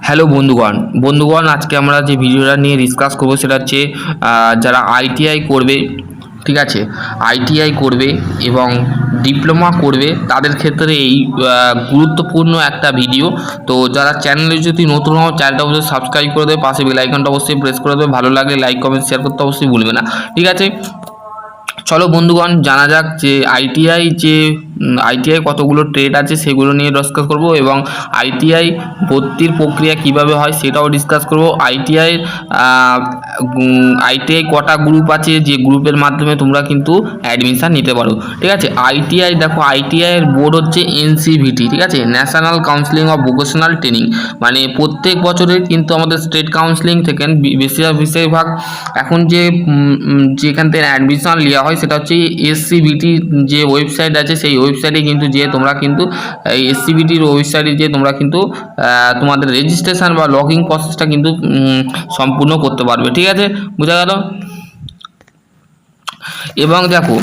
Hello বন্ধুগণ আজকে আমরা যে ভিডিওটা নিয়ে ডিসকাস করব সেটা হচ্ছে যারা আইটিআই করবে, ঠিক আছে, আইটিআই করবে এবং ডিপ্লোমা করবে তাদের ক্ষেত্রে এই গুরুত্বপূর্ণ একটা ভিডিও। তো যারা চ্যানেলে যদি নতুন হও চ্যানেলটা অবশ্যই সাবস্ক্রাইব করে দেবে, পাশে বেল আইকনটা অবশ্যই প্রেস করে দেবে, ভালো লাগলে লাইক কমেন্ট শেয়ার করতে অবশ্যই ভুলবে না, ঠিক আছে। চলো বন্ধুগণ জানা যাক যে আইটিআই কতগুলো ট্রেড আছে সেগুলো নিয়ে ডিসকাস করব এবং আইটিআই ভর্তির প্রক্রিয়া কিভাবে হয় সেটাও ডিসকাস করব। আইটিআই কটা গ্রুপ আছে, যে গ্রুপের মাধ্যমে তোমরা কিন্তু অ্যাডমিশান নিতে পারো, ঠিক আছে। আইটিআই দেখো, আইটিআইয়ের বোর্ড হচ্ছে এনসিভিটি, ঠিক আছে, national counselling of vocational training. মানে প্রত্যেক বছরের কিন্তু আমাদের স্টেট কাউন্সিলিং থেকে বেশিরভাগ এখন যেখান থেকে অ্যাডমিশন নেওয়া হয় সেটা হচ্ছে এসসিভিটি যে ওয়েবসাইট আছে, সেই ওয়েবসাইটে কিন্তু যে তোমরা কিন্তু এই এসসিভিটির ওয়েবসাইটে যে তোমরা কিন্তু তোমাদের রেজিস্ট্রেশন বা লগ ইন প্রসেসটা কিন্তু সম্পূর্ণ করতে পারবে, ঠিক আছে, বোঝা গেল। এবং দেখো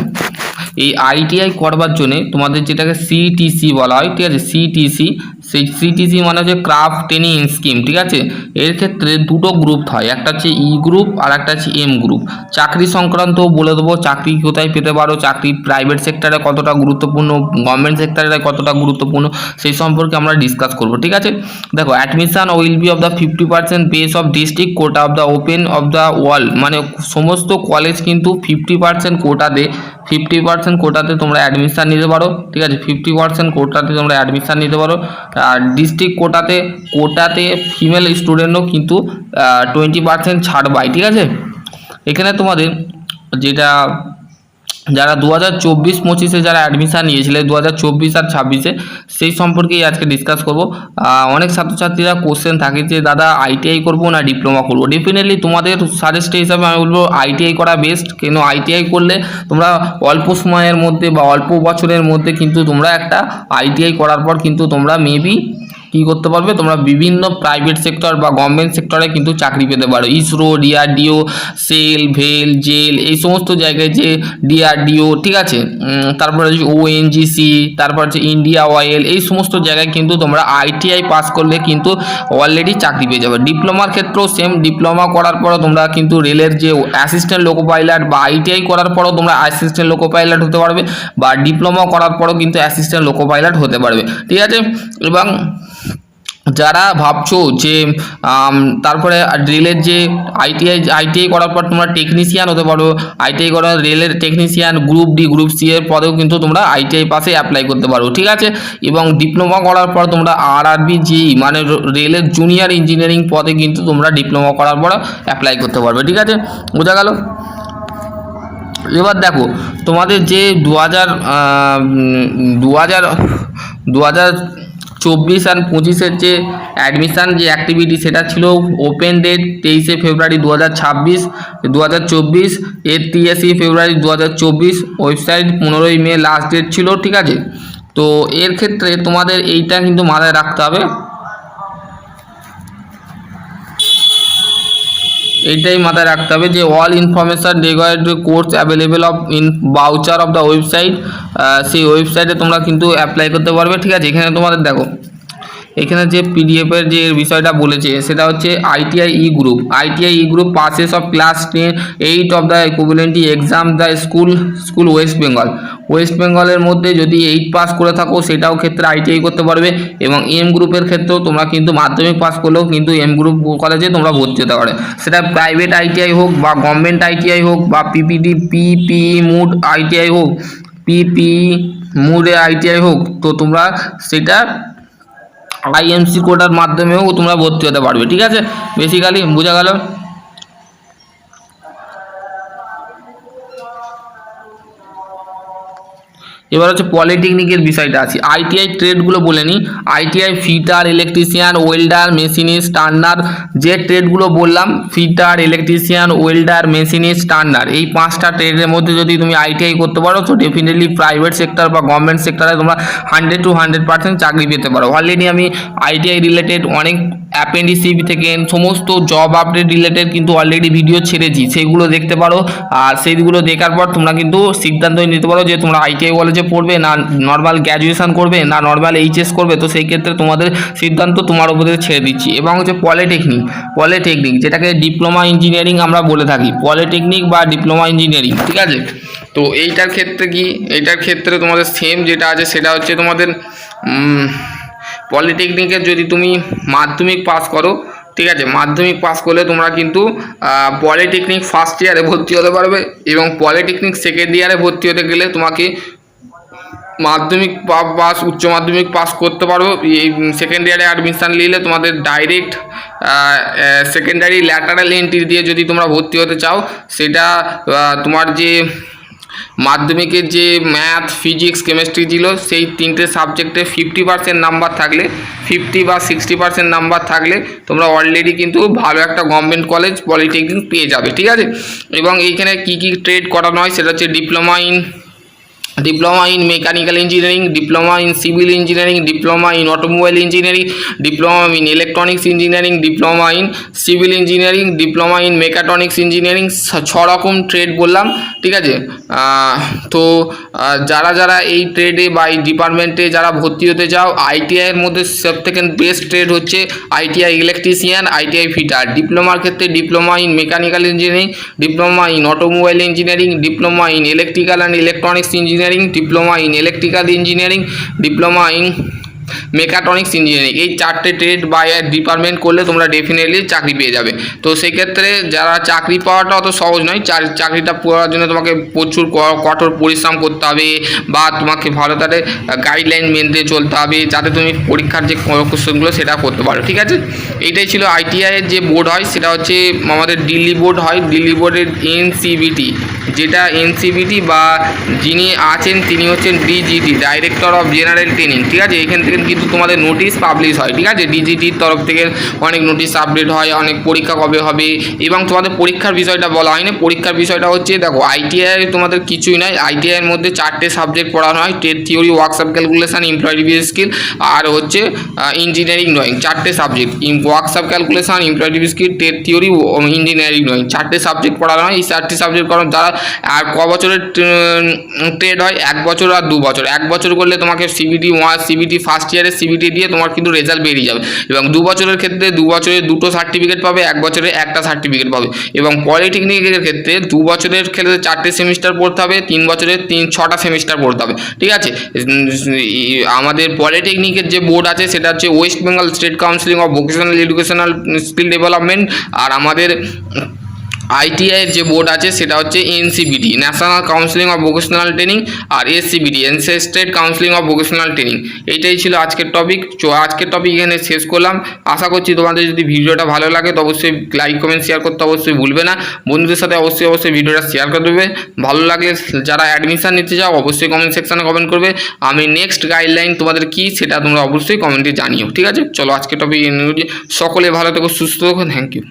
এই আইটিআই করবার জন্য তোমাদের যেটাকে সিটিসি বলা হয়, ঠিক আছে, সিটিসি, সেই সিটিসি মানে হচ্ছে ক্রাফট ট্রেনিং স্কিম, ঠিক আছে। এর ক্ষেত্রে দুটো গ্রুপ হয়, একটা হচ্ছে ই গ্রুপ আর একটা হচ্ছে এম গ্রুপ। চাকরি সংক্রান্ত বলে দেবো, চাকরি কোথায় পেতে পারো, চাকরি প্রাইভেট সেক্টরে কতটা গুরুত্বপূর্ণ, গভর্নমেন্ট সেক্টরে কতটা গুরুত্বপূর্ণ, সেই সম্পর্কে আমরা ডিসকাস করব, ঠিক আছে। দেখো, admission will be of the 50% base of district quota of the open of the world. মানে সমস্ত কলেজ কিন্তু 50% কোটাতে তোমরা অ্যাডমিশান নিতে পারো, ঠিক আছে। 50% কোটাতে তোমরা অ্যাডমিশান নিতে পারো। আর ডিস্ট্রিক্ট কোটাতে ফিমেল স্টুডেন্টও কিন্তু 20% ছাড় পায়, ঠিক আছে। এখানে তোমাদের যেটা যারা 2024-25 যারা অ্যাডমিশান নিয়েছিলে 2024 আর 26-এ, সেই সম্পর্কেই আজকে ডিসকাস করব। অনেক ছাত্রছাত্রীরা কোশ্চেন থাকে যে দাদা আইটিআই করব না ডিপ্লোমা করব। ডেফিনেটলি তোমাদের সাজেস্ট হিসাবে আমি বলবো আইটিআই করা বেস্ট। কেন আইটিআই করলে তোমরা অল্প সময়ের মধ্যে বা অল্প বছরের মধ্যে কিন্তু তোমরা একটা আইটিআই করার পর কিন্তু তোমরা মেবি কী করতে পারবে, তোমরা বিভিন্ন প্রাইভেট সেক্টর বা গভর্নমেন্ট সেক্টরে কিন্তু চাকরি পেতে পারো। ইসরো, ডিআরডিও, সেল, ভেল, জেল, এই সমস্ত জায়গায় যে ডিআরডিও, ঠিক আছে, তারপরে হচ্ছে ওএনজিসি, তারপর হচ্ছে ইন্ডিয়া অয়েল, এই সমস্ত জায়গায় কিন্তু তোমরা আইটিআই পাস করলে কিন্তু অলরেডি চাকরি পেয়ে যাবে। ডিপ্লোমার ক্ষেত্রেও সেম, ডিপ্লোমা করার পরও তোমরা কিন্তু রেলের যে অ্যাসিস্ট্যান্ট লোকো পাইলট বা আইটিআই করার পরও তোমরা অ্যাসিস্ট্যান্ট লোকো পাইলট হতে পারবে, বা ডিপ্লোমা করার পরও কিন্তু অ্যাসিস্ট্যান্ট লোকো পাইলট হতে পারবে, ঠিক আছে। এবং যারা ভাবছো যে তারপরে রেলের যে আইটিআই করার পর তোমরা টেকনিশিয়ান হতে পারো, আইটিআই করার রেলের technician, group D, group C এর পদেও কিন্তু তোমরা আইটিআই পাশে অ্যাপ্লাই করতে পারো, ঠিক আছে। এবং ডিপ্লোমা করার পর তোমরা আরআরবি জেই মানে রেলের জুনিয়র ইঞ্জিনিয়ারিং পদে কিন্তু তোমরা ডিপ্লোমা করার পর অ্যাপ্লাই করতে পারবে, ঠিক আছে, বোঝা গেল। এবার দেখো তোমাদের যে 2024 আর 25-এর যে অ্যাডমিশান যে অ্যাক্টিভিটি সেটা ছিল ওপেন ডেট 23শে ফেব্রুয়ারি 2024, এর 30শে ফেব্রুয়ারি 2024, ওয়েবসাইট 15ই মে লাস্ট ডেট ছিল, ঠিক আছে। তো এর ক্ষেত্রে তোমাদের এইটা কিন্তু মাথায় রাখতে হবে, এইটাই মাথায় রাখতে হবে যে all information regard course available in voucher of the website, সেই ওয়েবসাইটে তোমরা কিন্তু অ্যাপ্লাই করতে পারবে, ঠিক আছে। এখানে তোমাদের দেখো, এখানে যে পিডিএফের যে বিষয়টা বলেছে সেটা হচ্ছে আইটিআই ই group passes of class 8 of the equivalent exam the school West বেঙ্গলের মধ্যে যদি 8 পাস করে থাকো সেটাও ক্ষেত্রে আইটিআই করতে পারবে। এবং এম গ্রুপের ক্ষেত্রেও তোমরা কিন্তু মাধ্যমিক পাস করলেও কিন্তু এম গ্রুপ কলেজে তোমরা ভর্তি হতে পারে, সেটা প্রাইভেট আইটিআই হোক বা গভর্নমেন্ট আইটিআই হোক বা পিপিই মুড আইটিআই হোক, পিপিই মুডে আইটিআই হোক, তো তোমরা সেটা আইএমসি কোটার মাধ্যমেও তোমরা ভর্তি হতে পারবে, ঠিক আছে। বেসিক্যালি বোঝা গেল। এবার হচ্ছে পলিটেকনিকের বিষয়টা আছে। আইটিআই ট্রেডগুলো বলে নিই। ITI fitter, electrician, welder, machinist, turner, যে ট্রেডগুলো বললাম fitter, electrician, welder, machinist, turner, এই 5টা ট্রেডের মধ্যে যদি তুমি আইটিআই করতে পারো তো ডেফিনেটলি প্রাইভেট সেক্টর বা গভর্নমেন্ট সেক্টরে তোমরা 100 to 100% চাকরি পেতে পারো। অলরেডি আমি আইটিআই রিলেটেড অনেক অ্যাপেন্ডিসিপ থেকে সমস্ত জব আপডেট রিলেটেড কিন্তু অলরেডি ভিডিও ছেড়েছি, সেইগুলো দেখতে পারো। আর সেইগুলো দেখার পর তোমরা কিন্তু সিদ্ধান্ত নিতে পারো যে তোমরা আইটিআই কলেজে পড়বে না নর্মাল গ্র্যাজুয়েশন করবে না নর্মাল এইচএস করবে। তো সেই ক্ষেত্রে তোমাদের সিদ্ধান্ত তোমার উপরে ছেড়ে দিচ্ছি। এবং হচ্ছে পলিটেকনিক যেটাকে ডিপ্লোমা ইঞ্জিনিয়ারিং আমরা বলে থাকি, পলিটেকনিক বা ডিপ্লোমা ইঞ্জিনিয়ারিং, ঠিক আছে। তো এইটার ক্ষেত্রে তোমাদের সেম যেটা আছে সেটা হচ্ছে তোমাদের পলিটেকনিকের যদি তুমি মাধ্যমিক পাস করো, ঠিক আছে, মাধ্যমিক পাস করলে তোমরা কিন্তু পলিটেকনিক ফার্স্ট ইয়ারে ভর্তি হতে পারবে। এবং পলিটেকনিক সেকেন্ড ইয়ারে ভর্তি হতে গেলে তোমাকে মাধ্যমিক পাস উচ্চ মাধ্যমিক পাস করতে পারো। এই সেকেন্ড ইয়ারে অ্যাডমিশান নিলে তোমাদের ডাইরেক্ট সেকেন্ডারি ল্যাটারাল এন্ট্রি দিয়ে যদি তোমরা ভর্তি হতে চাও, সেটা তোমার যে মাধ্যমিকের যে ম্যাথ, ফিজিক্স, কেমিস্ট্রি ছিল সেই তিনটে সাবজেক্টে 50% নাম্বার থাকলে, 50 বা 60% নাম্বার থাকলে তোমরা অলরেডি কিন্তু ভালো একটা গভর্নমেন্ট কলেজ পলিটেকনিক পেয়ে যাবে, ঠিক আছে। এবং এইখানে কী ট্রেড করানো হয় সেটা হচ্ছে diploma in mechanical engineering, diploma in civil engineering, diploma in automobile engineering, diploma in electronics engineering, diploma in civil engineering, diploma in mechatronics engineering, 6 রকম ট্রেড বললাম, ঠিক আছে। তো যারা এই ট্রেডে বা এই ডিপার্টমেন্টে যারা ভর্তি হতে চাও, আইটিআইয়ের মধ্যে সবথেকে বেস্ট ট্রেড হচ্ছে আইটিআই ইলেকট্রিশিয়ান, আইটিআই ফিটার। ডিপ্লোমার ক্ষেত্রে diploma in mechanical engineering, diploma in automobile engineering, diploma in electrical and electronics engineering, diploma in electrical engineering, diploma in mechatronics engineering. এই 4টে ট্রেড বা ডিপার্টমেন্ট করলে তোমরা ডেফিনেটলি চাকরি পেয়ে যাবে। তো সেক্ষেত্রে যারা চাকরি পাওয়াটা অত সহজ নয়, চাকরিটা পাওয়ার জন্য তোমাকে প্রচুর কঠোর পরিশ্রম করতে হবে বা তোমাকে ভালো তাদের গাইডলাইন মেনতে চলতে হবে যাতে তুমি পরীক্ষার যে কোশ্চেনগুলো সেটা করতে পারো, ঠিক আছে। এইটাই ছিল আইটিআইয়ের যে বোর্ড হয় সেটা হচ্ছে আমাদের দিল্লি বোর্ড হয়। দিল্লি বোর্ডের এনসিবিটি, যেটা এনসিবিটি বা যিনি আছেন তিনি হচ্ছেন ডিজিটি, ডাইরেক্টর অফ জেনারেল ট্রেনিং, ঠিক আছে। এখান থেকে কিন্তু তোমাদের নোটিশ পাবলিশ হয়, ঠিক আছে। ডিজিটির তরফ থেকে অনেক নোটিশ আপডেট হয়, অনেক পরীক্ষা কবে হবে এবং তোমাদের পরীক্ষার বিষয়টা বলা হয়নি। পরীক্ষার বিষয়টা হচ্ছে দেখো, আইটিআই তোমাদের কিছুই নয়, আইটিআইয়ের মধ্যে 4টে সাবজেক্ট পড়ানো হয়, trade theory, workshop calculation, employee skill আর হচ্ছে ইঞ্জিনিয়ারিং ড্রয়িং। 4টে subject, workshop calculation, employee skill, trade theory, engineering drawing, 4টে সাবজেক্ট পড়ানো হয়। এই 4টে সাবজেক্ট করার দ্বারা আর ক বছরের ট্রেড হয়, 1 বছর আর 2 বছর। 1 বছর করলে তোমাকে সিবিটি ফার্স্ট ইয়ারে সিবিটি দিয়ে তোমার কিন্তু রেজাল্ট বেরিয়ে যাবে। এবং 2 বছরের ক্ষেত্রে 2 বছরে 2টো সার্টিফিকেট পাবে, 1 বছরে 1টা সার্টিফিকেট পাবে। এবং পলিটেকনিকের ক্ষেত্রে 2 বছরের ক্ষেত্রে 4টে সেমিস্টার পড়তে হবে, 3 বছরে 6টা সেমিস্টার পড়তে হবে, ঠিক আছে। আমাদের পলিটেকনিকের যে বোর্ড আছে সেটা হচ্ছে West Bengal state counselling of vocational educational skill development. আর আমাদের আইটিআইয়ের যে বোর্ড আছে সেটা হচ্ছে NCVT, national counselling of vocational training, আর SCVT, state counselling of vocational training. এইটাই ছিল আজকের টপিক। আজকের টপিক এখানে শেষ করলাম। আশা করছি তোমাদের যদি ভিডিওটা ভালো লাগে তো অবশ্যই লাইক, কমেন্ট, শেয়ার করতে অবশ্যই ভুলবে না। বন্ধুদের সাথে অবশ্যই ভিডিওটা শেয়ার করে দেবে। ভালো লাগলে যারা অ্যাডমিশান নিতে চাও অবশ্যই কমেন্ট সেকশানে কমেন্ট করবে। আমি নেক্সট গাইডলাইন তোমাদের কী সেটা তোমরা অবশ্যই কমেন্টে জানিও, ঠিক আছে। চলো আজকের টপিক সকলে ভালো থেকো, সুস্থ থাকো, থ্যাংক ইউ।